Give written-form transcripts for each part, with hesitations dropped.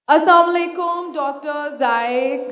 Assalamu alaikum, Dr. Zaik.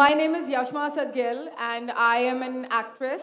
My name is Yashma Asad Gill, and I am an actress.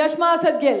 Yashma Asad Gill.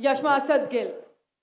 Yashma Asad Gill.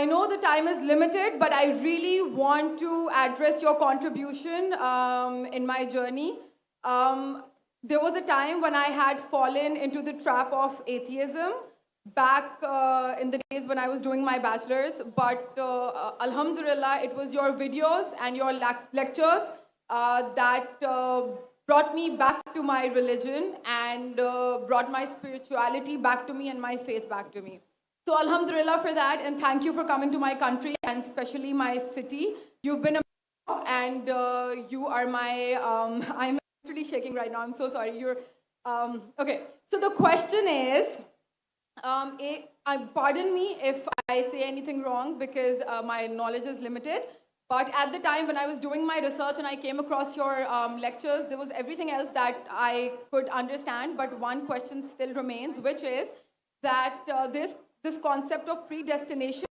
I know the time is limited, but I really want to address your contribution in my journey. There was a time when I had fallen into the trap of atheism back in the days when I was doing my bachelor's, but alhamdulillah, it was your videos and your lectures that brought me back to my religion and brought my spirituality back to me and my faith back to me. So alhamdulillah for that, and thank you for coming to my country and especially my city. You've been a and you are my, I'm literally shaking right now, I'm so sorry. Okay, so the question is, pardon me if I say anything wrong because my knowledge is limited. But at the time when I was doing my research and I came across your lectures, there was everything else that I could understand. But one question still remains, which is that this concept of predestination,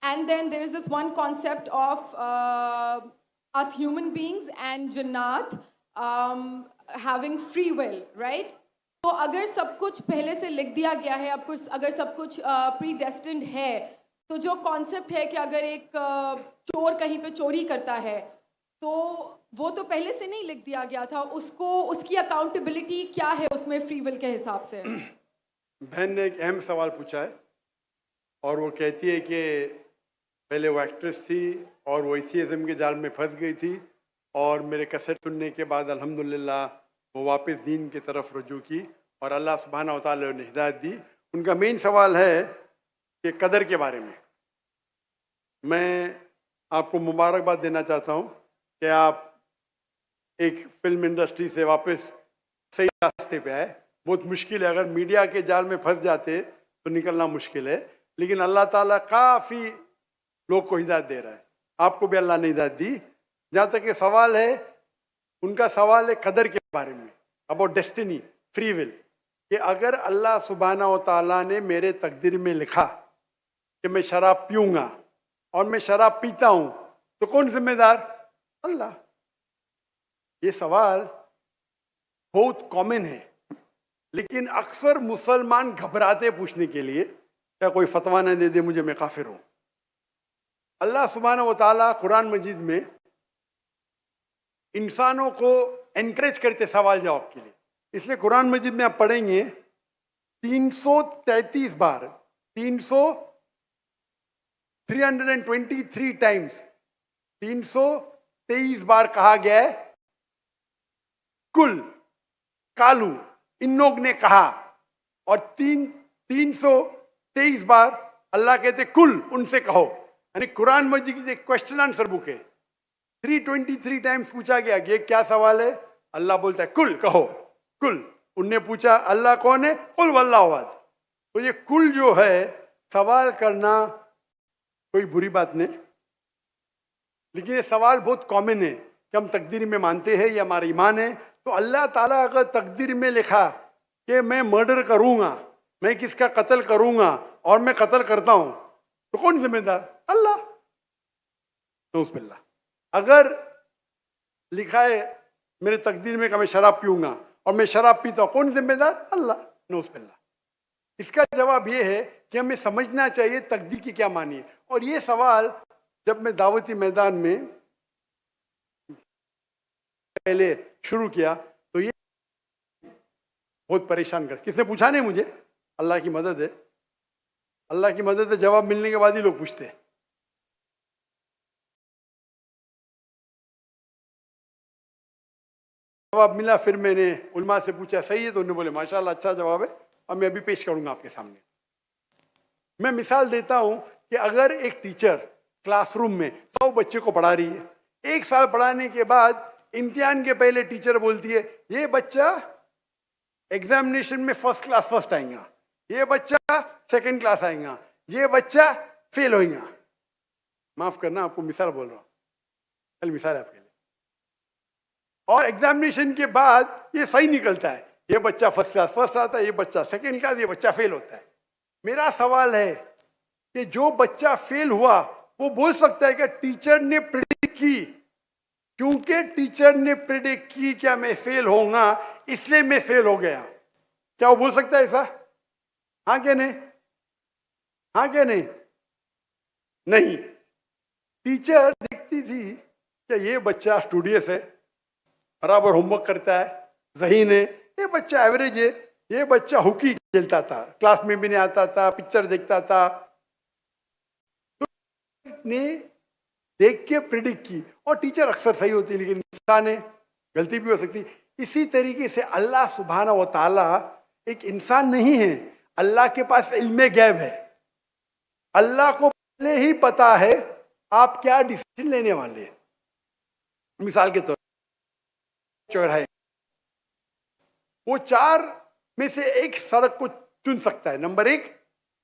and then there is this one concept of us human beings and Jannat having free will, right? تو اگر سب کچھ پہلے سے لکھ دیا گیا ہے، اگر سب کچھ پری ڈیسٹنڈ ہے، تو جو کانسیپٹ ہے کہ اگر ایک چور کہیں پہ چوری کرتا ہے تو وہ تو پہلے سے نہیں لکھ دیا گیا تھا، اس کی اکاؤنٹیبلٹی کیا ہے اس میں فری ول کے حساب سے؟ بہن نے ایک اہم سوال پوچھا ہے اور وہ کہتی ہے کہ پہلے وہ ایکٹریس تھی اور وہ ایتھیزم کے جال میں پھنس گئی تھی اور میرے کیسٹ سننے کے بعد الحمدللہ وہ واپس دین کی طرف رجوع کی اور اللہ سبحانہ و تعالیٰ نے ہدایت دی. ان کا مین سوال ہے کہ قدر کے بارے میں آپ کو مبارکباد دینا چاہتا ہوں کہ آپ ایک فلم انڈسٹری سے واپس صحیح راستے پہ آئے. بہت مشکل ہے، اگر میڈیا کے جال میں پھنس جاتے تو نکلنا مشکل ہے، لیکن اللہ تعالیٰ کافی لوگ کو ہدایت دے رہا ہے. آپ کو بھی اللہ نے ہدایت دی. جہاں تک یہ سوال ہے، ان کا سوال ہے قدر کے بارے میں، اباؤٹ ڈیسٹنی، فری ول، کہ اگر اللہ سبحانہ و تعالیٰ نے میرے تقدیر میں لکھا کہ میں شراب پیوں گا اور میں شراب پیتا ہوں تو کون ذمہ دار؟ اللہ. یہ سوال بہت کامن ہے، لیکن اکثر مسلمان گھبراتے پوچھنے کے لیے کیا کوئی فتویٰ نہ دے دے مجھے، میں کافر ہوں. اللہ سبحانہ و تعالیٰ قرآن مجید میں انسانوں کو انکریج کرتے سوال جواب کے لیے. اس لیے قرآن مجید میں آپ پڑھیں گے 333 بار 323 ٹائمز 323 بار کہا گیا ہے کل، کالو، ان لوگ نے کہا، اور 323 بار اللہ کہتے کل، ان سے کہو. یعنی قرآن مجید کی ایک کوشچن آنسر بک ہے. 323 ٹائمز پوچھا گیا کہ یہ کیا سوال ہے، اللہ بولتا ہے کل، کہو کل. ان نے پوچھا اللہ کون ہے، قل واللہ احد. تو یہ کل جو ہے سوال کرنا کوئی بری بات نہیں، لیکن یہ سوال بہت کامن ہے کہ ہم تقدیر میں مانتے ہیں، یہ ہمارا ایمان ہے. تو اللہ تعالیٰ اگر تقدیر میں لکھا کہ میں مرڈر کروں گا، میں کس کا قتل کروں گا اور میں قتل کرتا ہوں، تو کون ذمہ دار؟ اللہ. نعوذ باللہ. اگر لکھا ہے میرے تقدیر میں کہ میں شراب پیوں گا اور میں شراب پیتا ہوں، کون ذمہ دار؟ اللہ. نعوذ باللہ. اس کا جواب یہ ہے کہ ہمیں سمجھنا چاہیے تقدیر کی کیا معنی ہے. اور یہ سوال جب میں دعوتی میدان میں پہلے شروع کیا تو یہ بہت پریشان کر. کس نے پوچھا نہیں مجھے، اللہ کی مدد ہے، اللہ کی مدد ہے. جواب ملنے کے بعد ہی لوگ پوچھتے ہیں. جواب ملا، پھر میں نے علماء سے پوچھا صحیح ہے، تو انہوں نے بولے ماشاءاللہ اچھا جواب ہے، اور میں ابھی پیش کروں گا آپ کے سامنے. میں مثال دیتا ہوں کہ اگر ایک ٹیچر کلاس روم میں 100 بچے کو پڑھا رہی ہے، 1 سال پڑھانے کے بعد امتحان کے پہلے ٹیچر بولتی ہے یہ بچہ ایگزامینیشن میں فرسٹ کلاس فرسٹ آئیں گا، یہ بچہ سیکنڈ کلاس آئیں گا، یہ بچہ فیل ہوئیں گا. معاف کرنا، آپ کو مثال بول رہا ہوں، کل مثال ہے آپ کے لیے. اور ایگزامینیشن کے بعد یہ صحیح نکلتا ہے، یہ بچہ فرسٹ کلاس فرسٹ آتا ہے، یہ بچہ سیکنڈ کلاس، یہ بچہ فیل ہوتا ہے. میرا سوال ہے کہ جو بچہ فیل ہوا وہ بول سکتا ہے کہ ٹیچر نے پریڈکٹ کی، کیونکہ ٹیچر نے پریڈکٹ کی کیا میں فیل ہوں گا اس لیے میں فیل ہو گیا، کیا وہ بول سکتا ہے ایسا؟ ہاں کہ نہیں؟ ہاں کہ نہیں؟ نہیں، ٹیچر دیکھتی تھی کہ یہ بچہ اسٹوڈیس ہے، برابر ہوم ورک کرتا ہے، ذہین ہے، یہ بچہ ایوریج ہے، یہ بچہ ہاکی کھیلتا تھا، کلاس میں بھی نہیں آتا تھا، پکچر دیکھتا تھا، نے دیکھ کے پریڈکٹ کی، اور ٹیچر اکثر صحیح ہوتی لیکن انسان ہے، غلطی بھی ہو سکتی۔ اسی طریقے سے اللہ سبحانہ و تعالی ایک انسان نہیں ہے، اللہ کے پاس علم غیب ہے، اللہ کو پہلے ہی پتا ہے آپ کیا ڈیسیژن لینے والے ہیں۔ مثال کے طور پر چوراہے، وہ 4 میں سے ایک سڑک کو چن سکتا ہے، نمبر 1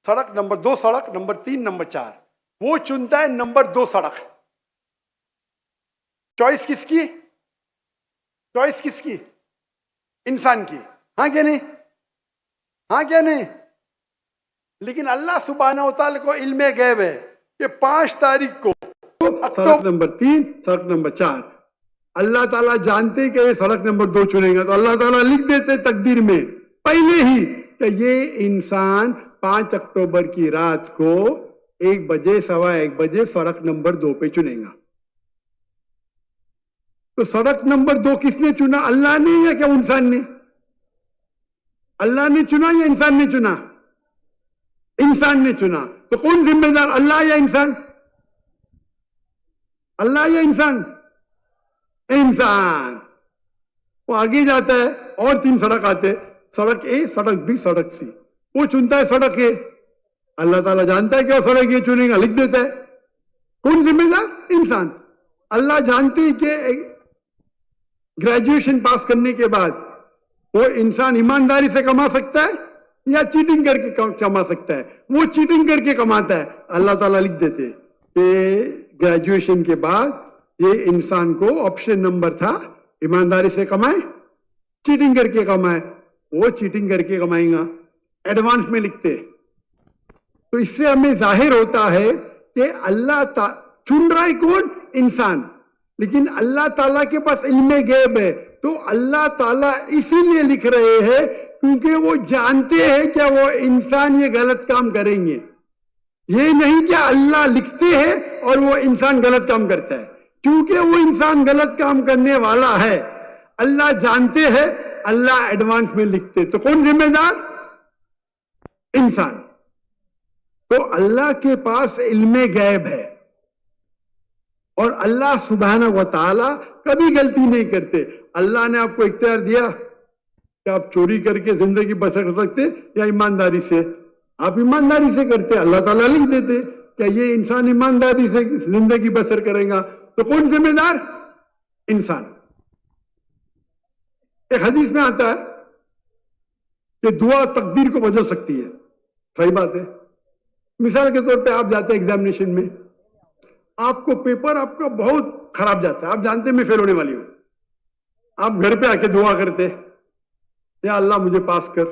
سڑک، نمبر 2 سڑک، نمبر 3، نمبر 4، وہ چنتا ہے نمبر 2 سڑک۔ چوائس کس کی؟ چوائس کس کی؟ انسان کی، ہاں کیا نہیں؟ ہاں کیا نہیں؟ لیکن اللہ سبحانہ و تعالی کو علم غیب ہے کہ 5 تاریخ کو سڑک نمبر 3، سڑک نمبر 4، اللہ تعالیٰ جانتے کہ یہ سڑک نمبر 2 چنے گا، تو اللہ تعالیٰ لکھ دیتے تقدیر میں پہلے ہی کہ یہ انسان 5 اکتوبر کی رات کو 1 بجے 1:15 بجے سڑک نمبر 2 پہ چنے گا۔ تو سڑک نمبر 2 کس نے چنا؟ اللہ نے یا کیا انسان نے؟ اللہ نے چنا یا انسان نے چنا؟ انسان نے چنا۔ تو کون ذمہ دار، اللہ یا انسان؟ اللہ یا انسان؟ انسان۔ وہ آگے جاتا ہے اور 3 سڑک آتے، سڑک اے، سڑک بی، سڑک سی، وہ چنتا ہے سڑک اے، اللہ تعالیٰ جانتا ہے کہ وہ سڑک اے چنے گا، لکھ دیتا ہے۔ کون ذمہ دار؟ انسان۔ اللہ جانتے ہیں کہ گریجویشن پاس کرنے کے بعد وہ انسان ایمانداری سے کما سکتا ہے یا چیٹنگ کر کے کما سکتا ہے، وہ چیٹنگ کر کے کماتا ہے، اللہ تعالیٰ لکھ دیتے کہ گریجویشن کے بعد یہ انسان کو آپشن نمبر تھا ایمانداری سے کمائے، چیٹنگ کر کے کمائے، وہ چیٹنگ کر کے کمائیں گا، ایڈوانس میں لکھتے۔ تو اس سے ہمیں ظاہر ہوتا ہے کہ اللہ چن رہا ہے کون؟ انسان، لیکن اللہ تعالیٰ کے پاس علم غیب ہے، تو اللہ تعالیٰ اسی لیے لکھ رہے ہیں کیونکہ وہ جانتے ہیں کہ وہ انسان یہ غلط کام کریں گے۔ یہ نہیں کہ اللہ لکھتے ہیں اور وہ انسان غلط کام کرتا ہے، کیونکہ وہ انسان غلط کام کرنے والا ہے، اللہ جانتے ہیں، اللہ ایڈوانس میں لکھتے۔ تو کون ذمہ دار؟ انسان۔ تو اللہ کے پاس علم غیب ہے، اور اللہ سبحانہ و تعالی کبھی غلطی نہیں کرتے۔ اللہ نے آپ کو اختیار دیا کہ آپ چوری کر کے زندگی بسر کر سکتے یا ایمانداری سے، آپ ایمانداری سے کرتے، اللہ تعالیٰ لکھ دیتے کہ یہ انسان ایمانداری سے زندگی بسر کرے گا۔ تو کون ذمہ دار؟ انسان۔ ایک حدیث میں آتا ہے کہ دعا تقدیر کو بدل سکتی ہے، صحیح بات ہے۔ مثال کے طور پہ آپ جاتے ہیں ایگزامینیشن میں، آپ کو پیپر آپ کا بہت خراب جاتا ہے، آپ جانتے ہیں میں فیل ہونے والی ہوں، آپ گھر پہ آ کے دعا کرتے یا اللہ مجھے پاس کر۔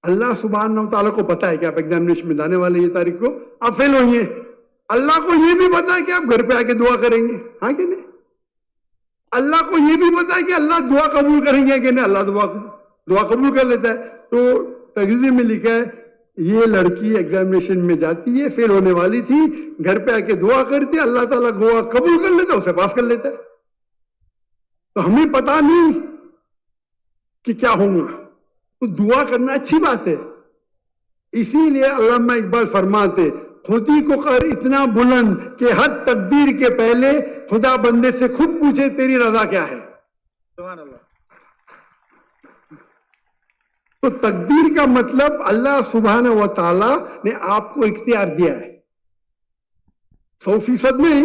اللہ سبحانہ و تعالیٰ کو پتا ہے کہ آپ ایگزامینیشن میں جانے والے یہ تاریخ کو آپ فیل ہوئیں گے، اللہ کو یہ بھی پتا ہے کہ آپ گھر پہ آ کے دعا کریں گے، ہاں کہ نہیں؟ اللہ کو یہ بھی پتا ہے کہ اللہ دعا قبول کریں گے کہ نہیں، اللہ دعا قبول کر لیتا ہے۔ تو تقریر میں لکھا ہے یہ لڑکی ایگزامینیشن میں جاتی ہے، فیل ہونے والی تھی، گھر پہ آ کے دعا کرتی، اللہ تعالیٰ دعا قبول کر لیتا، اسے پاس کر لیتا ہے۔ تو ہمیں پتا نہیں کہ کیا ہوگا، تو دعا کرنا اچھی بات ہے۔ اسی لیے علامہ اقبال فرماتے خودی کو کر اتنا بلند کہ ہر تقدیر کے پہلے خدا بندے سے خود پوچھے تیری رضا کیا ہے۔ سبحان اللہ۔ تو تقدیر کا مطلب اللہ سبحانہ و تعالی نے آپ کو اختیار دیا ہے، 100% میں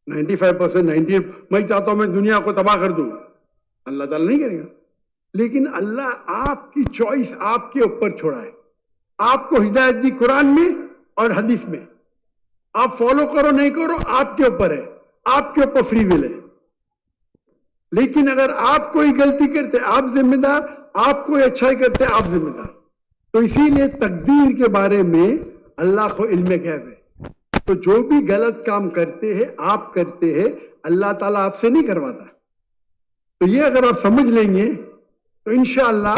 95%، 90 میں چاہتا ہوں میں دنیا کو تباہ کر دوں، اللہ تعالیٰ نہیں کرے گا، لیکن اللہ آپ کی چوائس آپ کے اوپر چھوڑا ہے۔ آپ کو ہدایت دی قرآن میں اور حدیث میں، آپ فالو کرو نہیں کرو آپ کے اوپر ہے، آپ کے اوپر فری ول ہے۔ لیکن اگر آپ کوئی غلطی کرتے آپ ذمہ دار، آپ کوئی اچھائی کرتے آپ ذمہ دار۔ تو اسی لیے تقدیر کے بارے میں اللہ کو علم غیب ہے. تو جو بھی غلط کام کرتے ہیں آپ کرتے ہیں اللہ تعالیٰ آپ سے نہیں کرواتا. تو یہ اگر آپ سمجھ لیں گے تو انشاءاللہ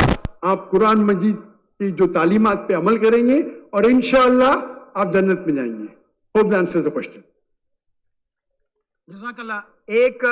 آپ قرآن مجید کی جو تعلیمات پہ عمل کریں گے اور انشاءاللہ آپ جنت میں جائیں گے. Hope the answers the question. جزاک اللہ. ایک